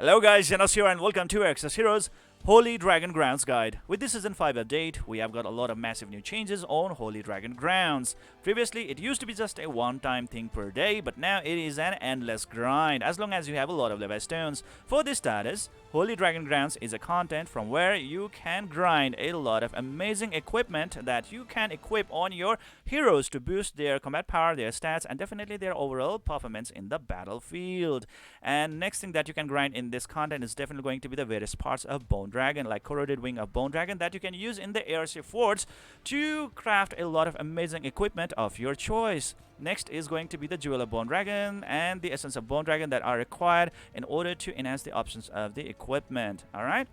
Hello guys, Zennosh here and welcome to Exos Heroes Holy Dragon Grounds Guide. With this Season 5 update, we have got a lot of massive new changes on Holy Dragon Grounds. Previously, it used to be just a one-time thing per day, but now it is an endless grind as long as you have a lot of Levistones. For this status, Holy Dragon Grounds is a content from where you can grind a lot of amazing equipment that you can equip on your heroes to boost their combat power, their stats, and definitely their overall performance in the battlefield. And next thing that you can grind in this content is definitely going to be the various parts of Bone Dragon, like Corroded Wing of Bone Dragon, that you can use in the airship forts to craft a lot of amazing equipment of your choice. Next is going to be the Jewel of Bone Dragon and the Essence of Bone Dragon that are required in order to enhance the options of the equipment. Alright?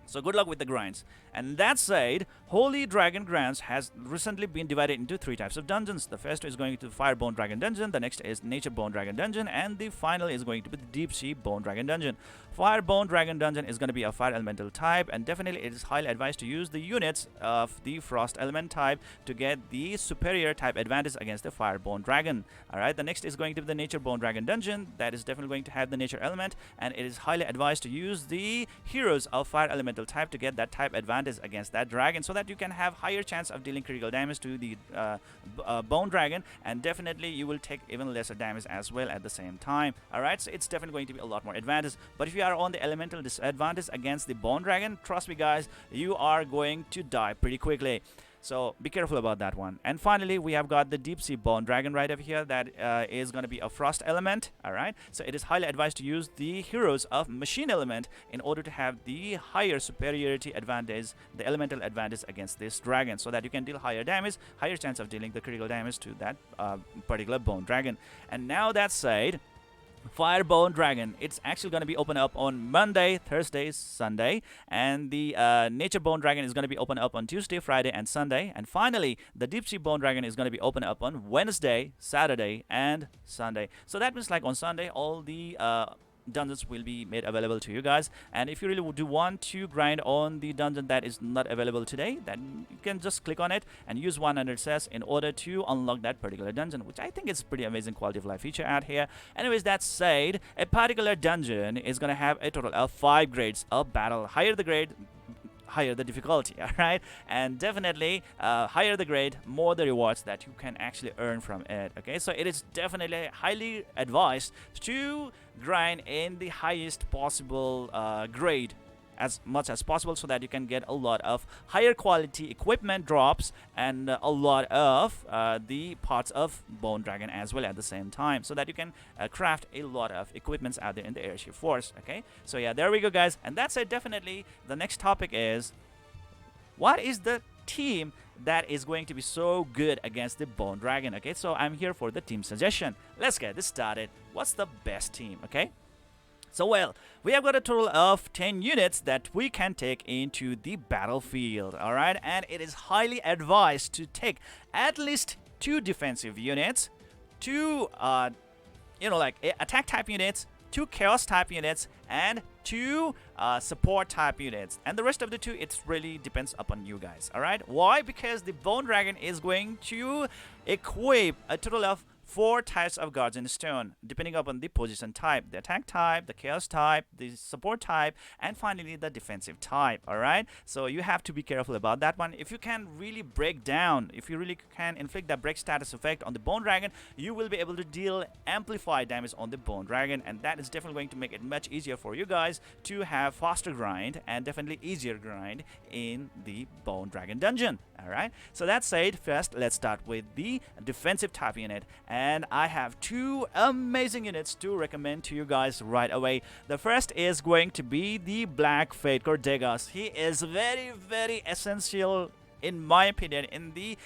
So good luck with the grinds. And that said, Holy Dragon Grounds has recently been divided into 3 types of dungeons. The first is going to Fire Bone Dragon Dungeon, the next is Nature Bone Dragon Dungeon, and the final is going to be the Deep Sea Bone Dragon Dungeon. Fire Bone Dragon Dungeon is going to be a fire elemental type, and definitely it is highly advised to use the units of the Frost element type to get the superior type advantage against the Fire Bone Dragon. Alright, the next is going to be the Nature Bone Dragon Dungeon. That is definitely going to have the nature element, and it is highly advised to use the heroes of fire elemental type to get that type advantage against that dragon, so that you can have higher chance of dealing critical damage to the bone dragon, and definitely you will take even lesser damage as well at the same time. Alright, so it's definitely going to be a lot more advantage. But if you are on the elemental disadvantage against the bone dragon, trust me guys, you are going to die pretty quickly. So be careful about that one. And finally, we have got the Deep Sea Bone Dragon right over here that is going to be a frost element. Alright, so it is highly advised to use the heroes of machine element in order to have the higher superiority advantage, the elemental advantage against this dragon, so that you can deal higher damage, higher chance of dealing the critical damage to that particular bone dragon. And now that said, Fire Bone Dragon, it's actually going to be open up on Monday, Thursday, Sunday, and the Nature Bone Dragon is going to be open up on Tuesday, Friday, and Sunday. And finally, the Deep Sea Bone Dragon is going to be open up on Wednesday, Saturday, and Sunday. So that means like on Sunday, all the dungeons will be made available to you guys. And if you really do want to grind on the dungeon that is not available today, then you can just click on it and use 100 cess in order to unlock that particular dungeon, which I think is pretty amazing quality of life feature out here. Anyways, that said, a particular dungeon is going to have a total of 5 grades of battle. Higher the grade, higher the difficulty. Alright, and definitely higher the grade, more the rewards that you can actually earn from it. Okay, so it is definitely highly advised to grind in the highest possible grade as much as possible, so that you can get a lot of higher quality equipment drops and a lot of the parts of Bone Dragon as well at the same time, so that you can craft a lot of equipments out there in the airship force. Okay, so yeah, there we go guys. And that's it. Definitely the next topic is, what is the team that is going to be so good against the Bone Dragon? Okay, so I'm here for the team suggestion. Let's get this started. What's the best team? Okay, so well, we have got a total of 10 units that we can take into the battlefield. Alright, and it is highly advised to take at least 2 defensive units, 2 attack type units, 2 chaos type units, and 2 support type units. And the rest of the 2, it really depends upon you guys. Alright, why? Because the Bone Dragon is going to equip a total of 4 types of Guardian Stone, depending upon the position type: the attack type, the chaos type, the support type, and finally the defensive type. Alright, so you have to be careful about that one. If you can really break down, if you really can inflict that break status effect on the Bone Dragon, you will be able to deal amplified damage on the Bone Dragon, and that is definitely going to make it much easier for you guys to have faster grind and definitely easier grind in the Bone Dragon dungeon. Alright, so that said, first let's start with the defensive type unit, and I have 2 amazing units to recommend to you guys right away. The first is going to be the Black Fate Degas. He is very, very essential in my opinion in the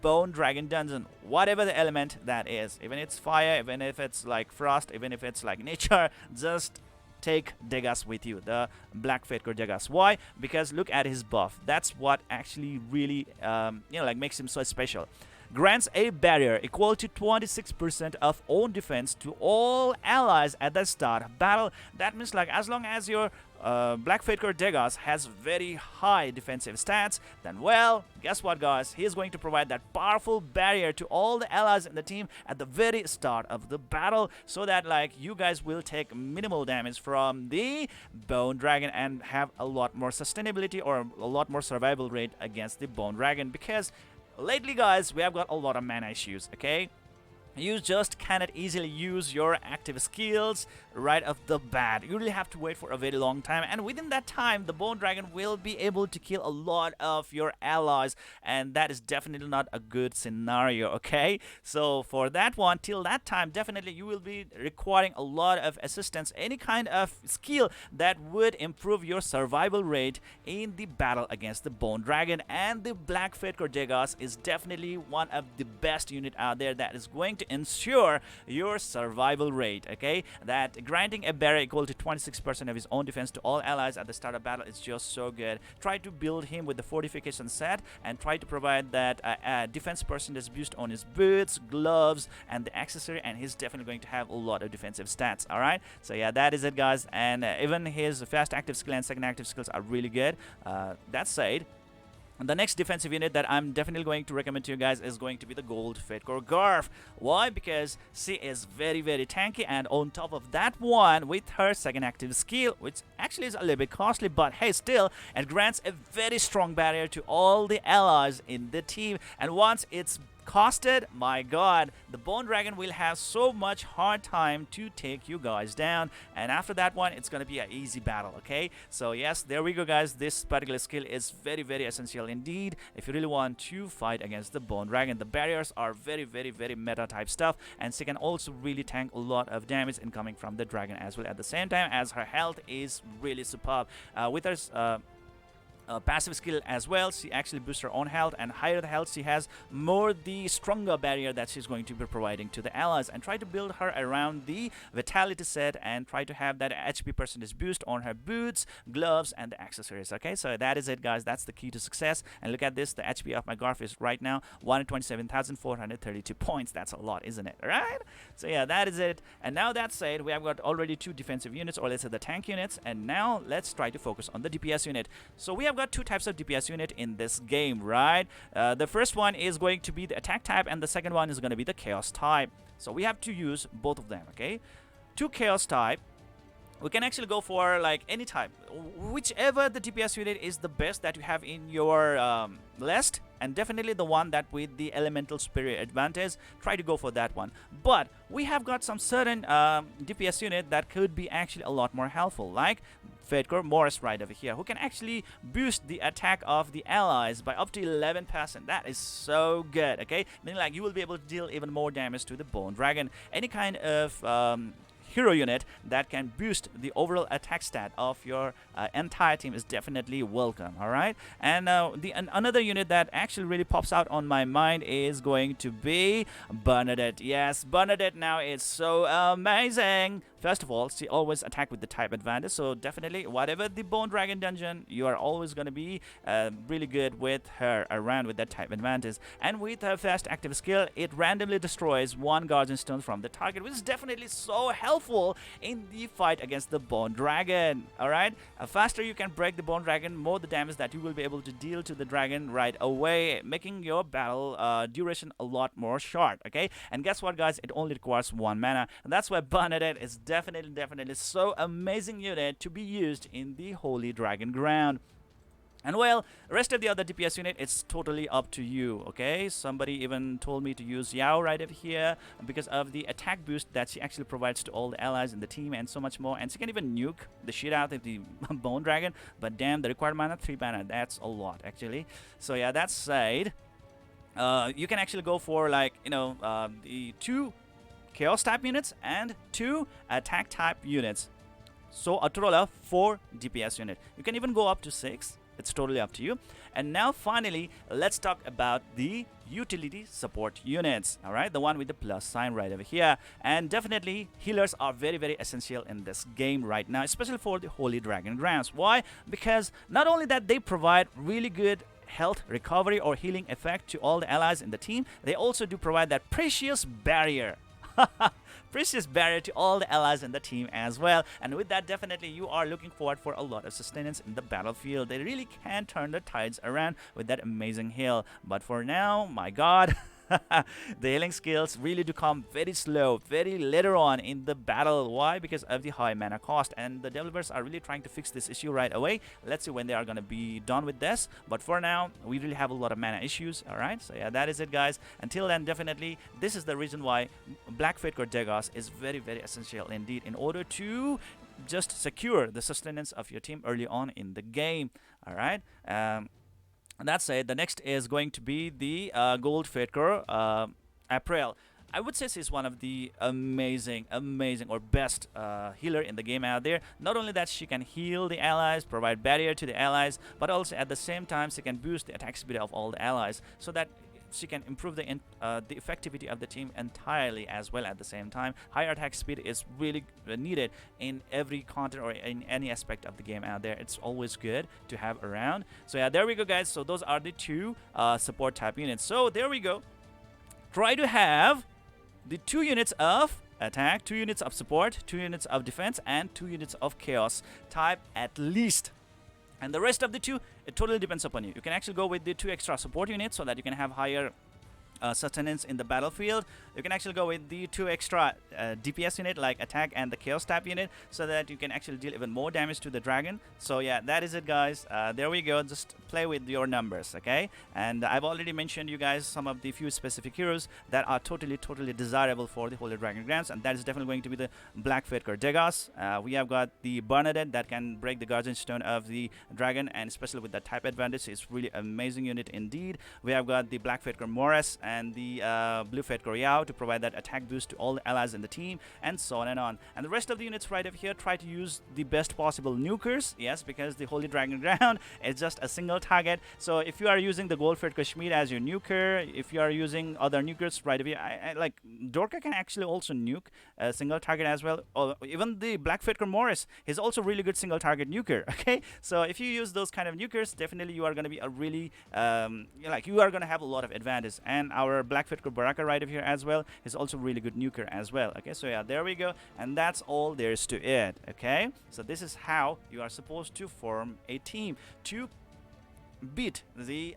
Bone Dragon dungeon, whatever the element that is, even if it's fire, even if it's like frost, even if it's like nature, just take Degas with you, the Black Fate Degas. Why? Because look at his buff. That's what actually really makes him so special. grants a barrier equal to 26% of own defense to all allies at the start of battle. That means like as long as your Black Faker Degas has very high defensive stats, then well, guess what guys, he is going to provide that powerful barrier to all the allies in the team at the very start of the battle, so that like you guys will take minimal damage from the Bone Dragon and have a lot more sustainability or a lot more survival rate against the Bone Dragon, because lately guys we have got a lot of mana issues, okay? You just cannot easily use your active skills right off the bat. You really have to wait for a very long time, and within that time the Bone Dragon will be able to kill a lot of your allies, and that is definitely not a good scenario, okay? So for that one, till that time, definitely you will be requiring a lot of assistance, any kind of skill that would improve your survival rate in the battle against the Bone Dragon. And the Black Faker Degas is definitely one of the best unit out there that is going to ensure your survival rate, okay? That granting a barrier equal to 26% of his own defense to all allies at the start of battle is just so good. Try to build him with the fortification set and try to provide that defense percentage boost on his boots, gloves, and the accessory, and he's definitely going to have a lot of defensive stats. All right, so yeah, that is it guys, and even his fast active skill and second active skills are really good. That said, the next defensive unit that I'm definitely going to recommend to you guys is going to be the Gold Faker Garf. Why? Because she is very tanky, and on top of that one, with her second active skill, which actually is a little bit costly, but hey, still, it grants a very strong barrier to all the allies in the team. And once it's costed, my god, the Bone Dragon will have so much hard time to take you guys down, and after that one it's gonna be an easy battle, okay? So yes, there we go guys, this particular skill is very essential indeed if you really want to fight against the Bone Dragon. The barriers are very meta type stuff, and she can also really tank a lot of damage incoming from the dragon as well, at the same time as her health is really superb. With her passive skill as well, she actually boosts her own health, and higher the health she has, more the stronger barrier that she's going to be providing to the allies. And try to build her around the vitality set and try to have that HP percentage boost on her boots, gloves, and the accessories, okay? So that is it guys, that's the key to success. And look at this, the HP of my Garf is right now 127,432 points. That's a lot, isn't it? Right? So yeah, that is it. And now that said, we have got already two defensive units, or let's say the tank units, and now let's try to focus on the DPS unit. So we have got two types of DPS unit in this game, right? The first one is going to be the attack type, and the second one is going to be the chaos type. So we have to use both of them, okay? To chaos type, we can actually go for like any type, whichever the DPS unit is the best that you have in your list, and definitely the one that with the elemental superior advantage, try to go for that one. But we have got some certain DPS unit that could be actually a lot more helpful, like Faker Morris right over here, who can actually boost the attack of the allies by up to 11%. That is so good, okay? Meaning like you will be able to deal even more damage to the Bone Dragon. Any kind of hero unit that can boost the overall attack stat of your entire team is definitely welcome. All right, and another unit that actually really pops out on my mind is going to be Bernadette. Yes, Bernadette now is so amazing. First of all, she always attack with the type advantage, so definitely whatever the Bone Dragon dungeon, you are always going to be really good with her around with that type advantage. And with her fast active skill, it randomly destroys one Guardian Stone from the target, which is definitely so helpful in the fight against the Bone Dragon. Alright, faster you can break the Bone Dragon, more the damage that you will be able to deal to the dragon right away, making your battle duration a lot more short, okay? And guess what guys, it only requires 1 mana, and that's why Bernadette is definitely so amazing unit to be used in the Holy Dragon Ground. And well, rest of the other DPS unit, it's totally up to you, okay? Somebody even told me to use Yao right over here because of the attack boost that she actually provides to all the allies in the team and so much more. And she can even nuke the shit out of the Bone Dragon, but damn, the required mana, 3 mana, that's a lot actually. So yeah, that said, you can actually go for like, you know, the 2 chaos type units and 2 attack type units. So a total of 4 DPS unit. You can even go up to 6. It's totally up to you. And now finally, let's talk about the utility support units. Alright, the one with the plus sign right over here. And definitely healers are very essential in this game right now, especially for the Holy Dragon Grounds. Why? Because not only that they provide really good health recovery or healing effect to all the allies in the team. They also do provide that precious barrier. Precious barrier to all the allies in the team as well. And with that, definitely you are looking forward for a lot of sustenance in the battlefield. They really can turn the tides around with that amazing heal. But for now, my god, the healing skills really do come very slow, very later on in the battle. Why? Because of the high mana cost, and the developers are really trying to fix this issue right away. Let's see when they are going to be done with this, but for now we really have a lot of mana issues. All right, so yeah, that is it, guys. Until then, definitely this is the reason why Black Fate or Degos is very, very essential indeed in order to just secure the sustenance of your team early on in the game. All right, that's it. The next is going to be the Gold Faker April. I would say she's one of the amazing or best healer in the game out there. Not only that, she can heal the allies, provide barrier to the allies, but also at the same time she can boost the attack speed of all the allies, so that she can improve the effectivity of the team entirely as well. At the same time, higher attack speed is really needed in every content or in any aspect of the game out there. It's always good to have around. So yeah, there we go, guys. So those are the two support type units. So there we go. Try to have the 2 units of attack, 2 units of support, 2 units of defense, and 2 units of chaos type at least. And the rest of the 2, it totally depends upon you. You can actually go with the 2 extra support units so that you can have higher sustenance in the battlefield. You can actually go with the 2 extra DPS unit like attack and the chaos type unit, so that you can actually deal even more damage to the dragon. So yeah, that is it, guys. There we go. Just play with your numbers, okay? And I've already mentioned you guys some of the few specific heroes that are totally desirable for the Holy Dragon Grounds, and that is definitely going to be the Black Fate or Degos. We have got the Bernadette that can break the Guardian Stone of the dragon, and especially with that type advantage, it's really amazing unit indeed. We have got the Black Fate Morris and the Blue Fate Yao to provide that attack boost to all the allies in the team, and so on and on. And the rest of the units right over here, try to use the best possible nukers, yes, because the Holy Dragon Ground is just a single target. So if you are using the Gold Fate Kashmir as your nuker, if you are using other nukers right over here, like Dorka can actually also nuke a single target as well. Or even the Black Fate Morris is also really good single target nuker, okay? So if you use those kind of nukers, definitely you are going to be a really you are going to have a lot of advantage. And our Black Fate Baraka right over here as well is also really good nuker as well, okay? So yeah, there we go, and that's all there is to it, okay? So this is how you are supposed to form a team to beat the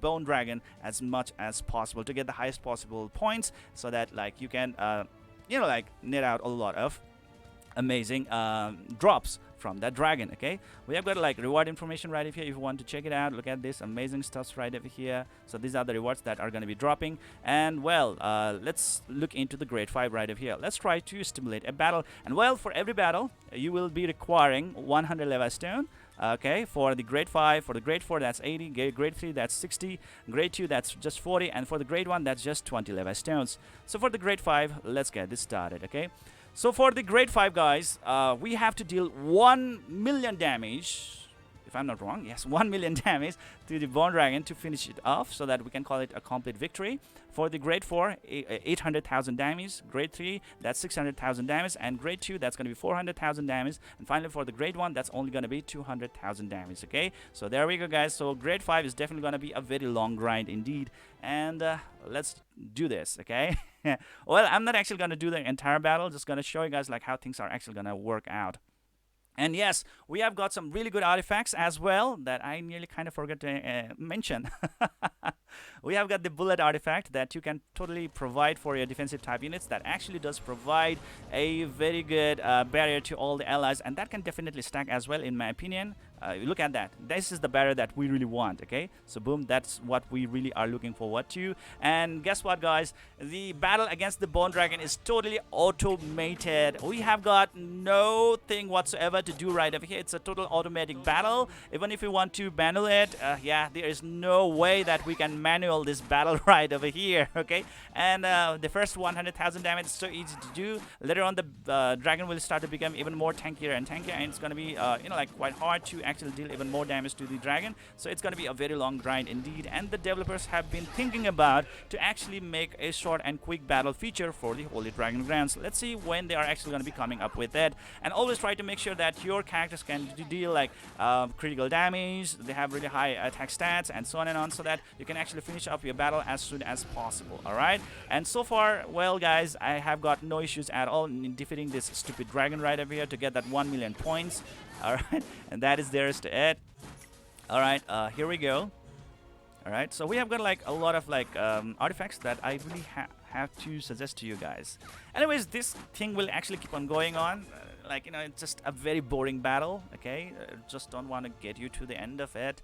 Bone Dragon as much as possible, to get the highest possible points, so that like you can net out a lot of amazing drops from that dragon, okay? We have got like reward information right over here if you want to check it out. Look at this amazing stuff right over here. So these are the rewards that are going to be dropping. And well, let's look into the grade 5 right over here. Let's try to stimulate a battle. And well, for every battle you will be requiring 100 Levistone. Okay, for the grade 5, for the grade 4 that's 80, grade 3 that's 60, grade 2 that's just 40, and for the grade 1 that's just 20 Levistones. So for the grade 5, let's get this started, okay? So for the grade 5, guys, we have to deal 1 million damage, if I'm not wrong, yes, 1 million damage to the Bone Dragon to finish it off, so that we can call it a complete victory. For the grade 4, 800,000 damage, grade 3, that's 600,000 damage, and grade 2, that's going to be 400,000 damage, and finally for the grade 1, that's only going to be 200,000 damage, okay? So there we go, guys. So grade 5 is definitely going to be a very long grind indeed, and let's do this, okay? Well, I'm not actually going to do the entire battle, just going to show you guys like how things are actually going to work out. And yes, we have got some really good artifacts as well that I nearly kind of forgot to mention. We have got the bullet artifact that you can totally provide for your defensive type units, that actually does provide a very good barrier to all the allies, and that can definitely stack as well in my opinion. Look at that. This is the barrier that we really want, okay? So boom, that's what we really are looking forward to. And guess what, guys? The battle against the Bone Dragon is totally automated. We have got no thing whatsoever to do right over here. It's a total automatic battle. Even if we want to manual it, yeah, there is no way that we can manual this battle right over here, okay? And the first 100,000 damage is so easy to do. Later on, the dragon will start to become even more tankier and tankier, and it's gonna be like quite hard to actually deal even more damage to the dragon. So it's gonna be a very long grind indeed. And the developers have been thinking about to actually make a short and quick battle feature for the Holy Dragon Grounds. Let's see when they are actually gonna be coming up with that. And always try to make sure that your characters can deal like critical damage, they have really high attack stats, and so on and on, so that you can actually finish up your battle as soon as possible. Alright, and so far, well guys, I have got no issues at all in defeating this stupid dragon right over here to get that 1 million points. Alright, and that is theirs to it. Alright, here we go. Alright, so we have got like a lot of like artifacts that I really have to suggest to you guys. Anyways, this thing will actually keep on going on. Like, it's just a very boring battle, okay? Just don't want to get you to the end of it.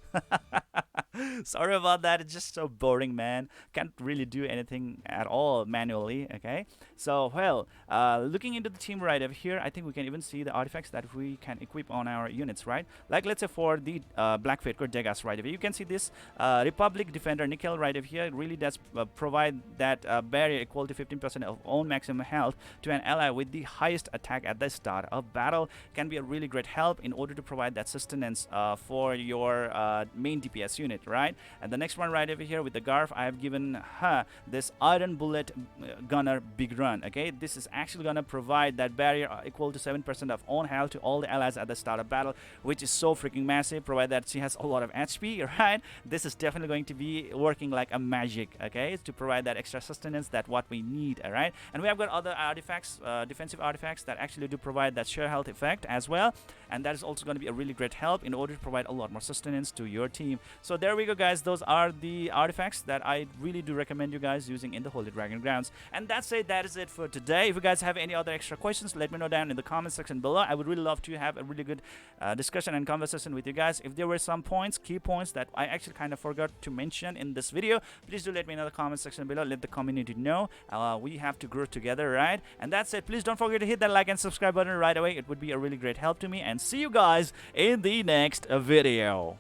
Sorry about that. It's just so boring, man. Can't really do anything at all manually, okay? So, well, looking into the team right over here, I think we can even see the artifacts that we can equip on our units, right? Like, let's say for the Black Fate Core Degas right over here, you can see this Republic Defender Nickel right over here. It really does provide that barrier equal to 15% of own maximum health to an ally with the highest attack at the start of battle. Can be a really great help in order to provide that sustenance for your main DPS unit, right? And the next one right over here with the Garf, I have given her this Iron Bullet Gunner Big Run, okay? This is actually gonna provide that barrier equal to 7% of own health to all the allies at the start of battle, which is so freaking massive, provided that she has a lot of HP, right? This is definitely going to be working like a magic, okay, to provide that extra sustenance that what we need. All right, and we have got other artifacts, defensive artifacts that actually do provide that share health effect as well, and that is also going to be a really great help in order to provide a lot more sustenance to your team. So there we go, guys. Those are the artifacts that I really do recommend you guys using in the Holy Dragon Grounds. And that's it. That is it for today. If you guys have any other extra questions, let me know down in the comment section below. I would really love to have a really good discussion and conversation with you guys. If there were some points, key points that I actually kind of forgot to mention in this video, please do let me know in the comment section below. Let the community know. We have to grow together, right? And that's it. Please don't forget to hit that like and subscribe button right away. It would be a really great help to me. And see you guys in the next video.